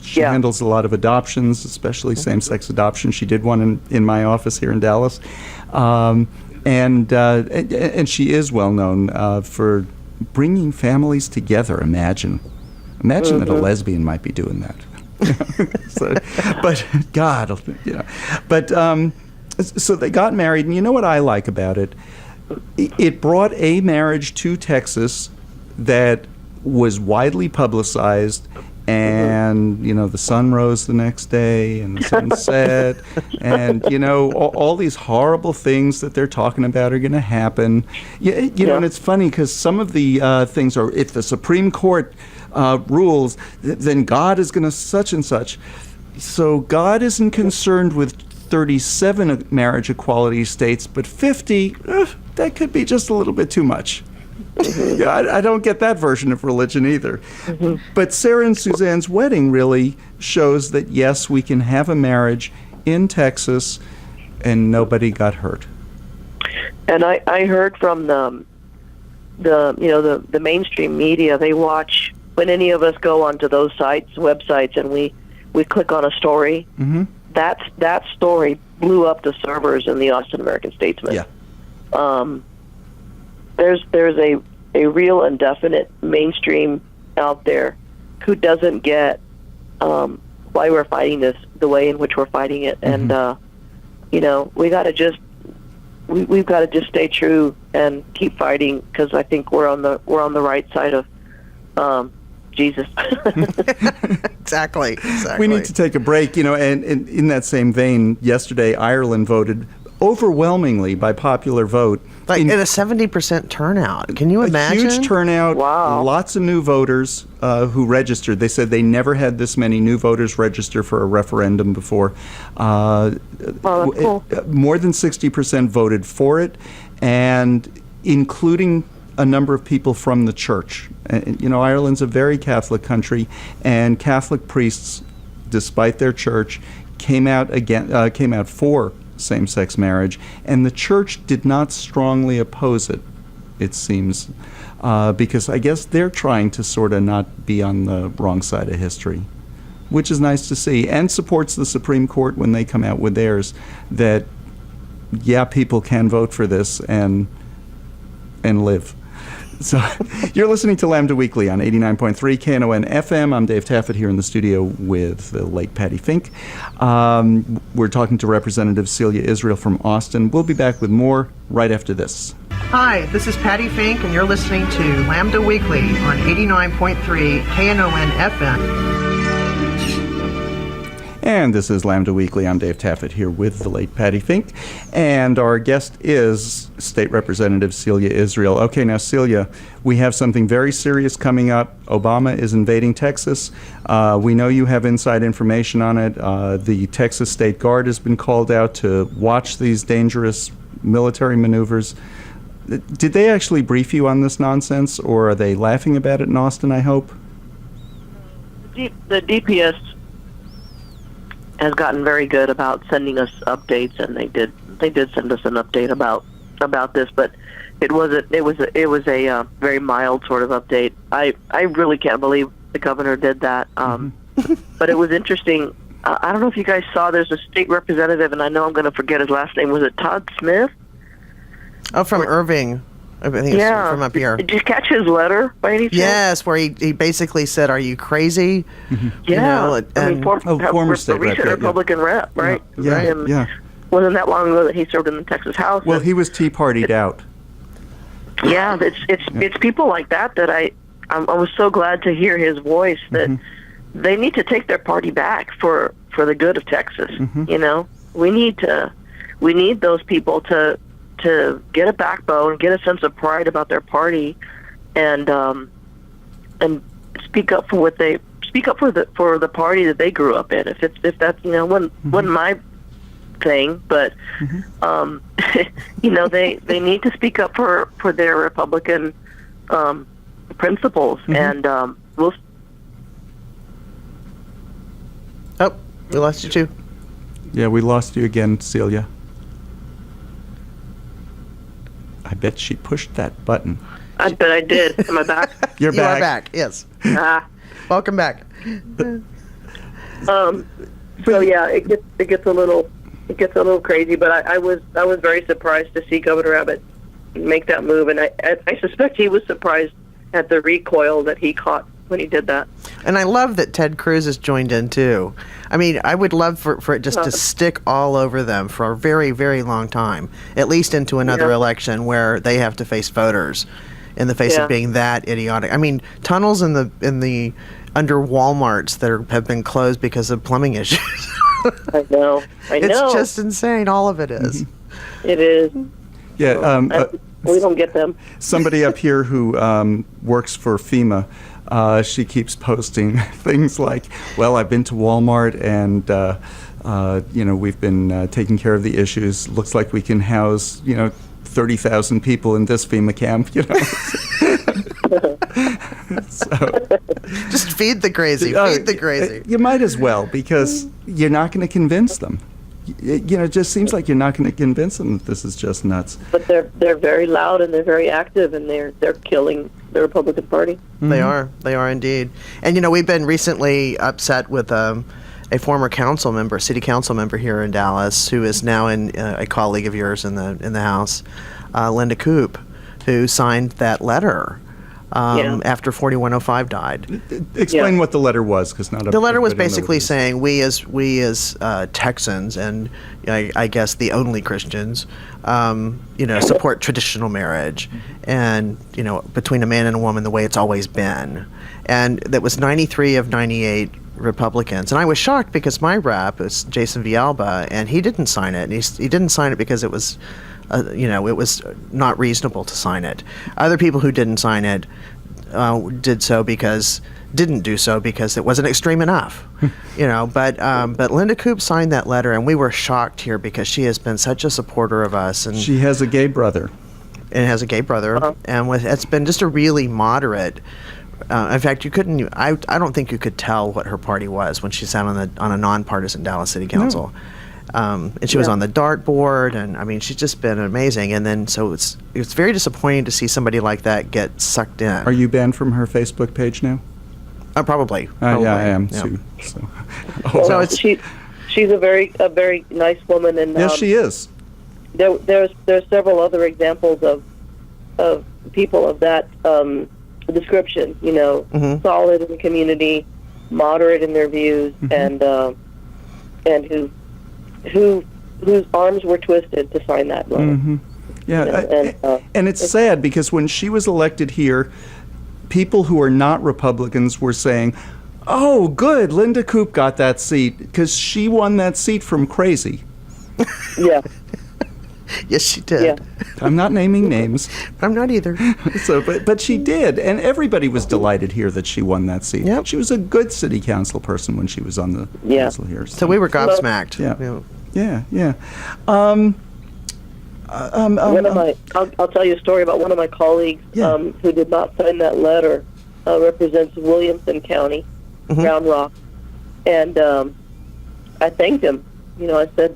[SPEAKER 3] She handles a lot of adoptions, especially same-sex adoption. She did one in my office here in Dallas. And she is well known for bringing families together. Imagine that a lesbian might be doing that. So they got married, and you know what I like about it? It brought a marriage to Texas that was widely publicized, and the sun rose the next day and the sun set, and all these horrible things that they're talking about are going to happen. And it's funny because some of the things are, if the Supreme Court then God is going to such and such. So God isn't concerned with 37 marriage equality states, but 50, that could be just a little bit too much. Yeah, I don't get that version of religion either. But Sarah and Suzanne's wedding really shows that, yes, we can have a marriage in Texas and nobody got hurt.
[SPEAKER 5] And I heard from the mainstream media. They watch when any of us go onto those websites, and we click on a story.
[SPEAKER 3] Mm-hmm.
[SPEAKER 5] That story blew up the servers in the Austin American-Statesman.
[SPEAKER 3] Yeah.
[SPEAKER 5] There's a real and definite mainstream out there who doesn't get why we're fighting this the way in which we're fighting it, and we've got to just stay true and keep fighting, because I think we're on the right side of Jesus.
[SPEAKER 4] Exactly.
[SPEAKER 3] We need to take a break, and in that same vein, yesterday Ireland voted overwhelmingly by popular vote.
[SPEAKER 4] Like in a 70% turnout. Can you imagine?
[SPEAKER 3] A huge turnout.
[SPEAKER 5] Wow.
[SPEAKER 3] Lots of new voters who registered. They said they never had this many new voters register for a referendum before.
[SPEAKER 5] That's cool.
[SPEAKER 3] More than 60% voted for it, and including a number of people from the church. Ireland's a very Catholic country, and Catholic priests, despite their church, came out for same-sex marriage, and the church did not strongly oppose it, it seems, because I guess they're trying to sort of not be on the wrong side of history, which is nice to see, and supports the Supreme Court when they come out with theirs, that, yeah, people can vote for this and live. So you're listening to Lambda Weekly on 89.3 KNON FM. I'm Dave Taffet here in the studio with the late Patti Fink. We're talking to Representative Celia Isreal from Austin. We'll be back with more right after this.
[SPEAKER 4] Hi, this is Patti Fink, and you're listening to Lambda Weekly on 89.3 KNON FM.
[SPEAKER 3] And this is Lambda Weekly. I'm Dave Taffet here with the late Patti Fink. And our guest is State Representative Celia Isreal. Okay, now, Celia, we have something very serious coming up. Obama is invading Texas. We know you have inside information on it. The Texas State Guard has been called out to watch these dangerous military maneuvers. Did they actually brief you on this nonsense, or are they laughing about it in Austin, I hope?
[SPEAKER 5] The DPS has gotten very good about sending us updates, and they did send us an update about this, but it was a very mild sort of update. I really can't believe the governor did that. But it was interesting. I don't know if you guys saw, there's a state representative, and I know I'm going to forget his last name. Was it Todd Smith?
[SPEAKER 4] Oh, from Irving. I think it's from up here.
[SPEAKER 5] Did you catch his letter by any chance?
[SPEAKER 4] Yes, where he basically said, "Are you crazy?"
[SPEAKER 5] Mm-hmm. Yeah,
[SPEAKER 3] former state rep,
[SPEAKER 5] recent Republican rep, right?
[SPEAKER 3] Yeah.
[SPEAKER 5] Wasn't that long ago that he served in the Texas House?
[SPEAKER 3] Well, he was Tea Partied out.
[SPEAKER 5] Yeah, it's people like that I was so glad to hear his voice, that they need to take their party back for the good of Texas. We need those people to get a backbone, get a sense of pride about their party, and speak up for the party that they grew up in. If that's wasn't my thing, but they need to speak up for their Republican principles, and we'll.
[SPEAKER 4] Oh, we lost you too.
[SPEAKER 3] Yeah, we lost you again, Celia. I bet she pushed that button.
[SPEAKER 5] I bet I did. Am I back?
[SPEAKER 3] You're back.
[SPEAKER 4] You are back. Yes. Welcome back.
[SPEAKER 5] So yeah, it gets a little crazy. But I was very surprised to see Governor Abbott make that move, and I suspect he was surprised at the recoil that he caught when he did that.
[SPEAKER 4] And I love that Ted Cruz has joined in too. I mean, I would love for it just to stick all over them for a very, very long time, at least into another election where they have to face voters in the face of being that idiotic. I mean, tunnels in the under Walmarts that have been closed because of plumbing issues.
[SPEAKER 5] I know.
[SPEAKER 4] It's just insane. All of it is.
[SPEAKER 5] It is.
[SPEAKER 3] Yeah.
[SPEAKER 5] We don't get them.
[SPEAKER 3] Somebody up here who works for FEMA, she keeps posting things like, well, I've been to Walmart and we've been taking care of the issues. Looks like we can house 30,000 people in this FEMA camp.
[SPEAKER 4] Just feed the crazy. Feed the crazy.
[SPEAKER 3] You might as well, because you're not going to convince them. It just seems like you're not going to convince them that this is just nuts.
[SPEAKER 5] But they're very loud and they're very active, and they're killing the Republican Party.
[SPEAKER 4] Mm-hmm. They are indeed. And we've been recently upset with a former city council member here in Dallas, who is now a colleague of yours in the House, Linda Coop, who signed that letter. After 4105 died.
[SPEAKER 3] Explain what the letter was, because
[SPEAKER 4] the letter was basically saying we as Texans, and I guess the only Christians, support traditional marriage, and between a man and a woman the way it's always been, and that was 93 of 98 Republicans, and I was shocked because my rep is Jason Villalba, and he didn't sign it, and he didn't sign it because it was. It was not reasonable to sign it. Other people who didn't sign it didn't do so because it wasn't extreme enough. But Linda Coop signed that letter, and we were shocked here because she has been such a supporter of us. And
[SPEAKER 3] she has a gay brother.
[SPEAKER 4] And it's been just a really moderate. In fact, you couldn't. I don't think you could tell what her party was when she sat on a nonpartisan Dallas City Council. No. And she was on the dartboard, and she's just been amazing. And then so it's very disappointing to see somebody like that get sucked in.
[SPEAKER 3] Are you banned from her Facebook page now?
[SPEAKER 4] Probably.
[SPEAKER 3] Yeah, I am too.
[SPEAKER 5] So she's a very nice woman, and
[SPEAKER 3] yes, she is.
[SPEAKER 5] There's several other examples of people of that description.
[SPEAKER 4] Mm-hmm.
[SPEAKER 5] Solid in the community, moderate in their views,
[SPEAKER 3] mm-hmm.
[SPEAKER 5] and whose arms were twisted to sign that letter.
[SPEAKER 3] Mm-hmm. Yeah, and it's sad because when she was elected here, people who are not Republicans were saying, "Oh, good, Linda Coop got that seat because she won that seat from crazy."
[SPEAKER 5] Yeah.
[SPEAKER 4] Yes, she did.
[SPEAKER 5] Yeah.
[SPEAKER 3] I'm not naming names.
[SPEAKER 4] I'm not either.
[SPEAKER 3] But she did, and everybody was delighted here that she won that seat.
[SPEAKER 4] Yep.
[SPEAKER 3] She was a good city council person when she was on the council here.
[SPEAKER 4] So we were gobsmacked.
[SPEAKER 3] Yeah.
[SPEAKER 5] I'll tell you a story about one of my colleagues who did not sign that letter. Represents Williamson County,
[SPEAKER 4] mm-hmm.
[SPEAKER 5] Round Rock, and I thanked him. I said,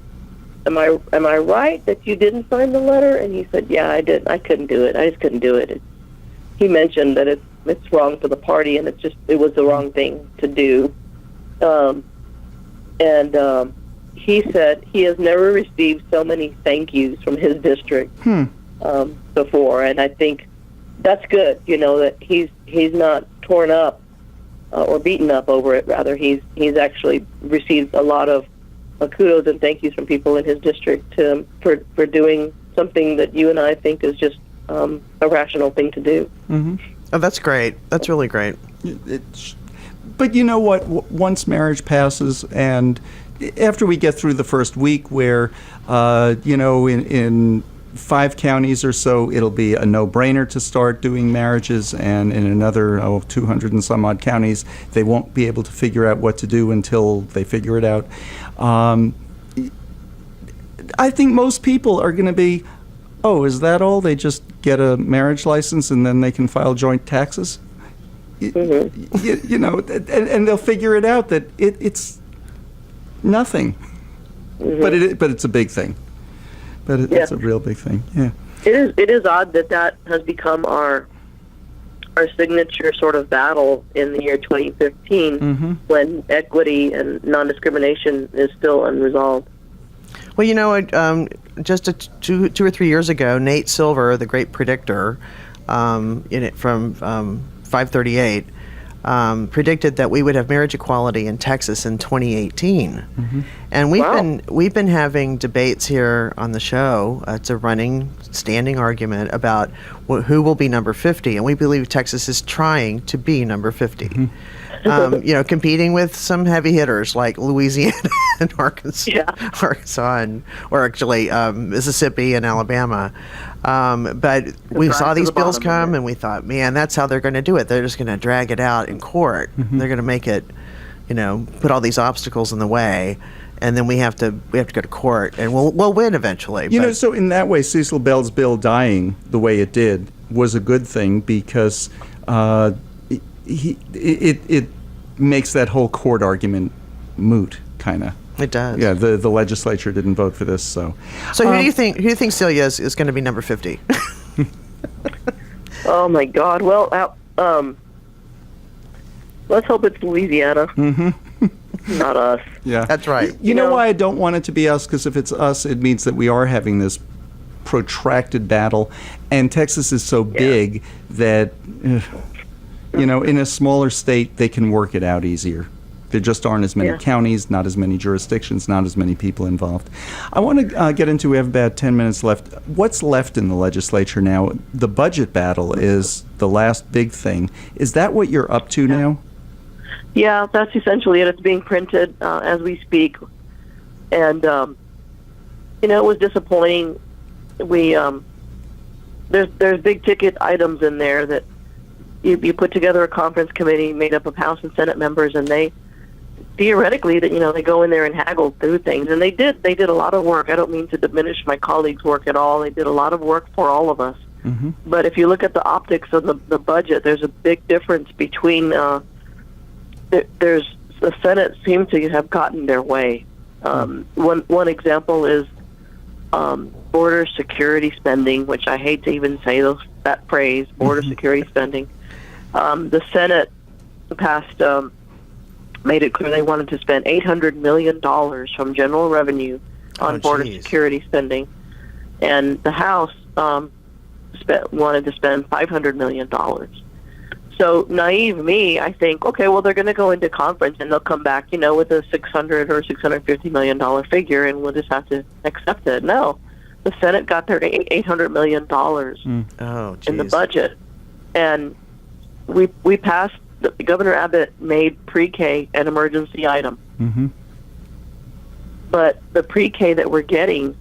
[SPEAKER 5] Am I right that you didn't sign the letter? And he said, yeah, I did. I couldn't do it. I just couldn't do it. He mentioned that it's wrong for the party, and it was the wrong thing to do. He said he has never received so many thank yous from his district before, and I think that's good. That he's not torn up or beaten up over it. Rather, he's actually received a lot of kudos and thank yous from people in his district for doing something that you and I think is just a rational thing to do.
[SPEAKER 3] Mm-hmm.
[SPEAKER 4] Oh, that's great. That's really great.
[SPEAKER 3] But you know what? Once marriage passes, and after we get through the first week where, in 5 counties or so, it'll be a no-brainer to start doing marriages, and in another 200 and some odd counties, they won't be able to figure out what to do until they figure it out. I think most people are going to be, oh, is that all? They just get a marriage license and then they can file joint taxes?
[SPEAKER 5] Mm-hmm.
[SPEAKER 3] And they'll figure it out that it's nothing. Mm-hmm. But it's a big thing. But it's a real big thing. Yeah.
[SPEAKER 5] It is odd that has become our signature sort of battle in the year 2015 when equity and non-discrimination is still unresolved.
[SPEAKER 4] Well, just 2 or 3 years ago, Nate Silver, the great predictor, from 538, predicted that we would have marriage equality in Texas in 2018.
[SPEAKER 3] Mm-hmm.
[SPEAKER 4] And we've been having debates here on the show. It's a running, standing argument about who will be number 50, and we believe Texas is trying to be number 50. Mm-hmm. Competing with some heavy hitters like Louisiana and Arkansas, or actually Mississippi and Alabama. But we saw these bills come, and we thought, man, that's how they're going to do it. They're just going to drag it out in court. Mm-hmm. They're going to make it, put all these obstacles in the way. and then we have to go to court, and we'll win eventually.
[SPEAKER 3] You know, so in that way, Cecil Bell's bill dying the way it did was a good thing because it makes that whole court argument moot, kind of.
[SPEAKER 4] It does.
[SPEAKER 3] Yeah, the legislature didn't vote for this, so.
[SPEAKER 4] So who do you think Celia is going to be number 50?
[SPEAKER 5] Oh my God! Well, let's hope it's Louisiana, not us.
[SPEAKER 3] Yeah,
[SPEAKER 4] that's right.
[SPEAKER 3] You know why I don't want it to be us? Because if it's us, it means that we are having this protracted battle, and Texas is so big that, in a smaller state, they can work it out easier. There just aren't as many counties, not as many jurisdictions, not as many people involved. I want to get into, we have about 10 minutes left. What's left in the legislature now? The budget battle is the last big thing. Is that what you're up to now?
[SPEAKER 5] Yeah, that's essentially it. It's being printed as we speak. And, it was disappointing. There's big ticket items in there that you put together a conference committee made up of House and Senate members, and they theoretically that they go in there and haggle through things, and they did a lot of work. I don't mean to diminish my colleagues' work at all. They did a lot of work for all of us. Mm-hmm. But if you look at the optics of the budget, there's a big difference between the Senate seemed to have gotten their way. One example is border security spending, which I hate to even say that phrase, border security spending. The Senate passed, made it clear they wanted to spend $800 million from general revenue on border security spending, and the House wanted to spend $500 million. So naive me, I think, okay, well, they're going to go into conference and they'll come back, with a $600 or $650 million figure, and we'll just have to accept it. No, the Senate got their $800 million in the budget, and we passed. Governor Abbott made pre-K an emergency item, but the pre-K that we're getting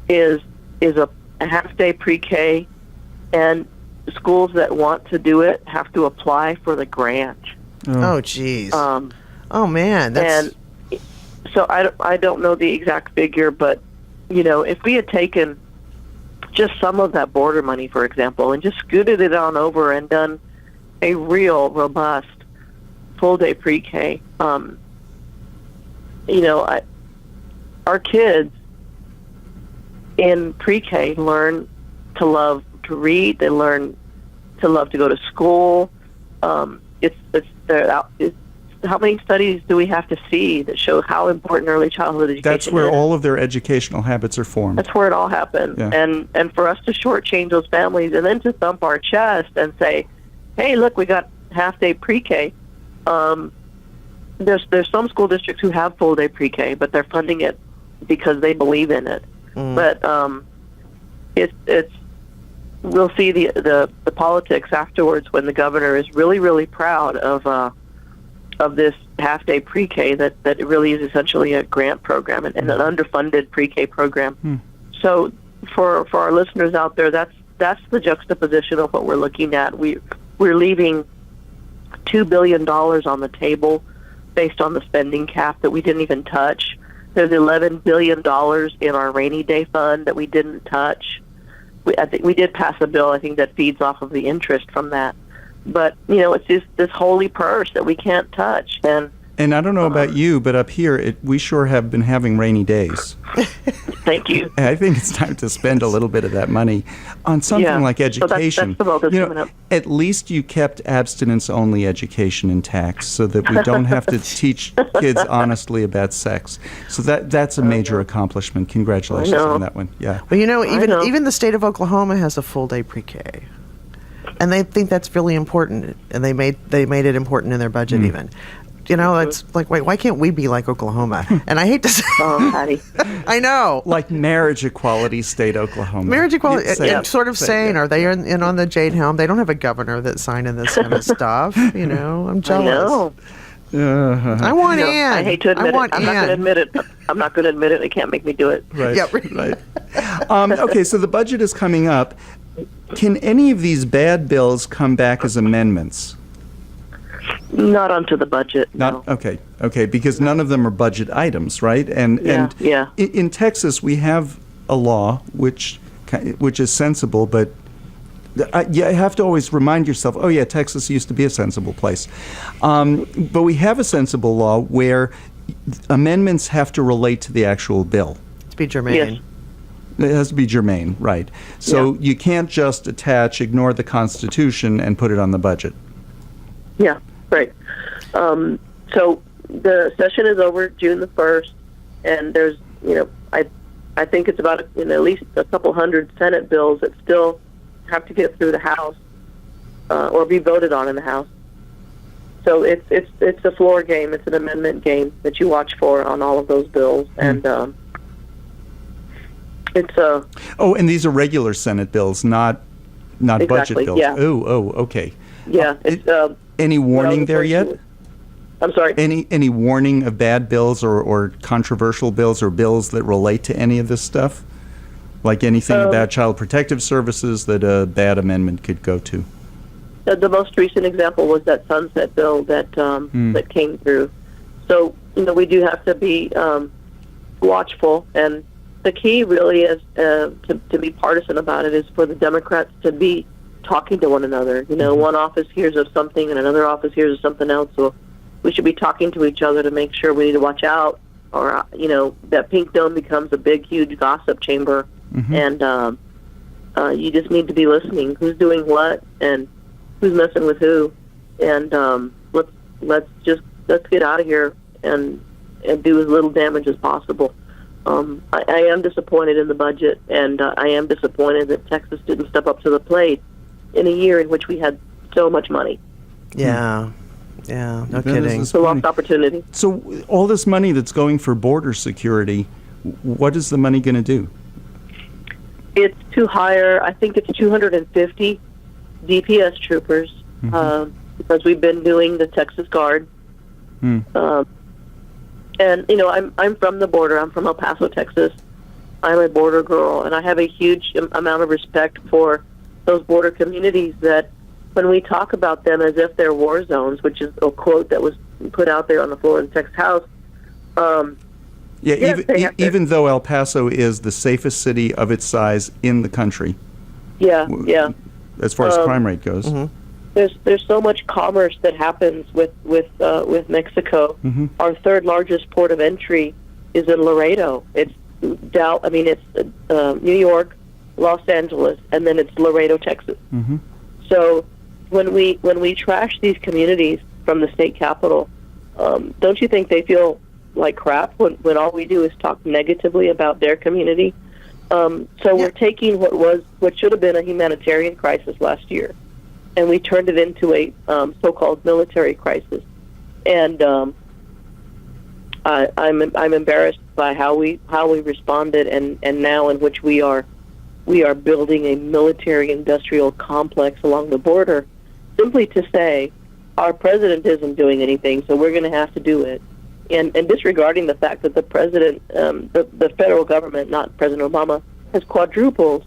[SPEAKER 5] is a half-day pre-K, and schools that want to do it have to apply for the grant.
[SPEAKER 4] Oh, geez. Oh man, that's...
[SPEAKER 5] And so I don't know the exact figure, but if we had taken just some of that border money, for example, and just scooted it on over and done a real robust full-day pre-K, our kids in pre-K learn to love to read. They learn to love to go to school. How many studies do we have to see that show how important early childhood education is?
[SPEAKER 3] That's where all of their educational habits are formed.
[SPEAKER 5] That's where it all happens.
[SPEAKER 3] Yeah.
[SPEAKER 5] And for us to shortchange those families and then to thump our chest and say, hey, look, we got half-day pre-K. There's some school districts who have full-day pre-K, but they're funding it because they believe in it. But it's we'll see the politics afterwards when the governor is really, really proud of this half-day pre-K that it really is essentially a grant program and an underfunded pre-K program. So for our listeners out there, that's the juxtaposition of what we're looking at. We're leaving $2 billion on the table based on the spending cap that we didn't even touch. There's $11 billion in our rainy day fund that we didn't touch. I think we did pass a bill, I think, that feeds off of the interest from that. But, it's just this holy purse that we can't touch.
[SPEAKER 3] And I don't know about you, but up here, we sure have been having rainy days.
[SPEAKER 5] Thank you.
[SPEAKER 3] I think it's time to spend a little bit of that money on something like education.
[SPEAKER 5] So that's the vote that's coming up.
[SPEAKER 3] At least you kept abstinence-only education intact so that we don't have to teach kids honestly about sex. So that's a major accomplishment. Congratulations on that one. Yeah.
[SPEAKER 4] Well, even the state of Oklahoma has a full-day pre-K. And they think that's really important, and they made it important in their budget even. It's like, wait, why can't we be like Oklahoma? And I hate to say,
[SPEAKER 5] Patty.
[SPEAKER 4] I know,
[SPEAKER 3] like marriage equality state Oklahoma.
[SPEAKER 4] Marriage equality, sort of saying, are they in on the Jade Helm? They don't have a governor that's signing this kind of stuff. I'm jealous.
[SPEAKER 5] I know.
[SPEAKER 4] I want in.
[SPEAKER 5] I hate to admit it. I'm not going to admit it. I'm not going to admit it. They can't make me do it.
[SPEAKER 3] Right.
[SPEAKER 4] Yeah,
[SPEAKER 3] right. Okay, so the budget is coming up. Can any of these bad bills come back as amendments?
[SPEAKER 5] Not onto the budget. No.
[SPEAKER 3] Okay, because none of them are budget items, right? And
[SPEAKER 5] Yeah.
[SPEAKER 3] In Texas we have a law which is sensible, but you have to always remind yourself, oh yeah, Texas used to be a sensible place. But we have a sensible law where amendments have to relate to the actual bill.
[SPEAKER 4] To be germane.
[SPEAKER 5] Yes.
[SPEAKER 3] It has to be germane, right. So you can't just ignore the Constitution and put it on the budget.
[SPEAKER 5] Yeah, right. So the session is over June the 1st, and there's, I think it's about at least a couple hundred Senate bills that still have to get through the House or be voted on in the House. So it's a floor game. It's an amendment game that you watch for on all of those bills, and it's
[SPEAKER 3] and these are regular Senate bills, not
[SPEAKER 5] exactly,
[SPEAKER 3] budget bills.
[SPEAKER 5] Yeah.
[SPEAKER 3] Oh, okay.
[SPEAKER 5] Yeah.
[SPEAKER 3] Any warning there yet?
[SPEAKER 5] I'm sorry.
[SPEAKER 3] Any warning of bad bills or controversial bills or bills that relate to any of this stuff? Like anything about Child Protective Services that a bad amendment could go to?
[SPEAKER 5] The most recent example was that sunset bill that that came through. So we do have to be watchful, and the key really is to be partisan about it is for the Democrats to be talking to one another. One office hears of something and another office hears of something else. So we should be talking to each other to make sure we need to watch out, or that pink dome becomes a big, huge gossip chamber, and you just need to be listening. Who's doing what and who's messing with who, and let's get out of here and do as little damage as possible. I am disappointed in the budget, and I am disappointed that Texas didn't step up to the plate in a year in which we had so much money.
[SPEAKER 4] Yeah, no kidding.
[SPEAKER 5] It's a lost opportunity.
[SPEAKER 3] So all this money that's going for border security, what is the money going to do?
[SPEAKER 5] It's to hire, I think it's 250 DPS troopers, because we've been doing the Texas Guard. And I'm from the border. I'm from El Paso, Texas. I'm a border girl, and I have a huge amount of respect for those border communities that when we talk about them as if they're war zones, which is a quote that was put out there on the floor of the Texas House.
[SPEAKER 3] Even though El Paso is the safest city of its size in the country.
[SPEAKER 5] Yeah.
[SPEAKER 3] As far as crime rate goes.
[SPEAKER 5] There's so much commerce that happens with Mexico. Our third largest port of entry is in Laredo. It's New York, Los Angeles, and then it's Laredo, Texas. So when we trash these communities from the state capital, don't you think they feel like crap when all we do is talk negatively about their community? We're taking what should have been a humanitarian crisis last year, and we turned it into a so-called military crisis. And I'm embarrassed by how we responded, and now in which we are building a military-industrial complex along the border, simply to say our president isn't doing anything, so we're going to have to do it. And disregarding the fact that the president, the federal government, not President Obama, has quadrupled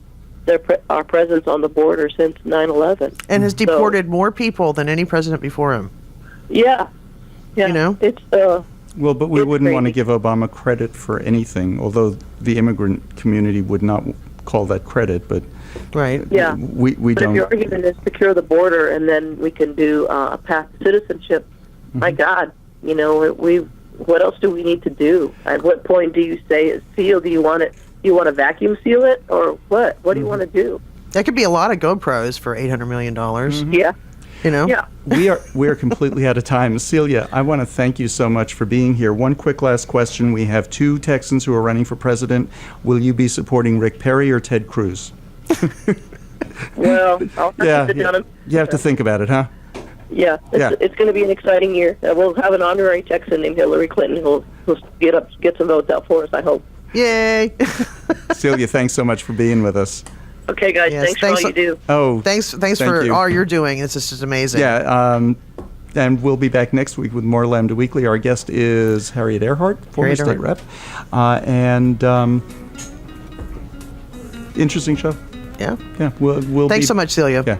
[SPEAKER 5] our presence on the border since 9/11.
[SPEAKER 4] And has deported more people than any president before him.
[SPEAKER 5] Yeah. It's
[SPEAKER 3] well, but we wouldn't
[SPEAKER 5] crazy.
[SPEAKER 3] want to give Obama credit for anything, although the immigrant community would not call that credit, but
[SPEAKER 4] right.
[SPEAKER 5] Yeah.
[SPEAKER 3] we
[SPEAKER 5] but
[SPEAKER 3] don't.
[SPEAKER 5] If your argument is secure the border and then we can do a path to citizenship, my God, what else do we need to do? At what point do you say it's sealed? Do you want it? Do you want to vacuum seal it, or what? What do you want to do?
[SPEAKER 4] That could be a lot of GoPros for $800 million.
[SPEAKER 5] Yeah.
[SPEAKER 4] Yeah.
[SPEAKER 3] We are completely out of time. Celia, I want to thank you so much for being here. One quick last question. We have 2 Texans who are running for president. Will you be supporting Rick Perry or Ted Cruz?
[SPEAKER 5] Well, I'll have to sit down and...
[SPEAKER 3] You have to think about it, huh?
[SPEAKER 5] Yeah, it's going to be an exciting year. We'll have an honorary Texan named Hillary Clinton who'll get some votes out for us, I hope.
[SPEAKER 4] Yay!
[SPEAKER 3] Celia, thanks so much for being with us.
[SPEAKER 5] Okay, guys,
[SPEAKER 4] Yes,
[SPEAKER 5] thanks for all you do.
[SPEAKER 3] Oh,
[SPEAKER 4] Thanks
[SPEAKER 3] thank
[SPEAKER 4] for
[SPEAKER 3] you.
[SPEAKER 4] all you're doing. It's just amazing.
[SPEAKER 3] Yeah, and we'll be back next week with more Lambda Weekly. Our guest is Harriet Earhart, former
[SPEAKER 4] Harriet
[SPEAKER 3] state rep. Interesting show.
[SPEAKER 4] Yeah.
[SPEAKER 3] Yeah, we'll
[SPEAKER 4] Thanks
[SPEAKER 3] be,
[SPEAKER 4] so much, Celia.
[SPEAKER 3] Yeah,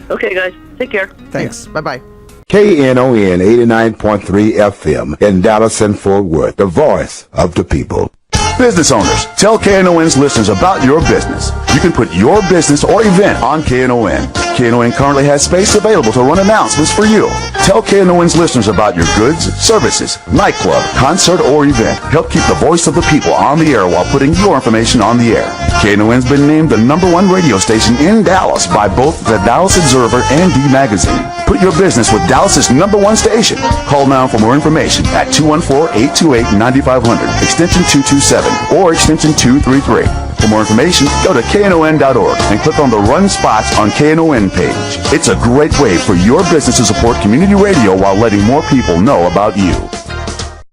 [SPEAKER 5] Okay, guys, take care.
[SPEAKER 3] thanks.
[SPEAKER 4] Bye-bye.
[SPEAKER 1] KNON 89.3 FM in Dallas and Fort Worth, the voice of the people.
[SPEAKER 2] Business owners, tell KNON's listeners about your business. You can put your business or event on KNON. KNON currently has space available to run announcements for you. Tell KNON's listeners about your goods, services, nightclub, concert, or event. Help keep the voice of the people on the air while putting your information on the air. KNON's been named the #1 radio station in Dallas by both the Dallas Observer and D Magazine. Put your business with Dallas's #1 station. Call now for more information at 214-828-9500, extension 227, or extension 233. For more information, go to KNON.org and click on the Run Spots on KNON page. It's a great way for your business to support community radio while letting more people know about you.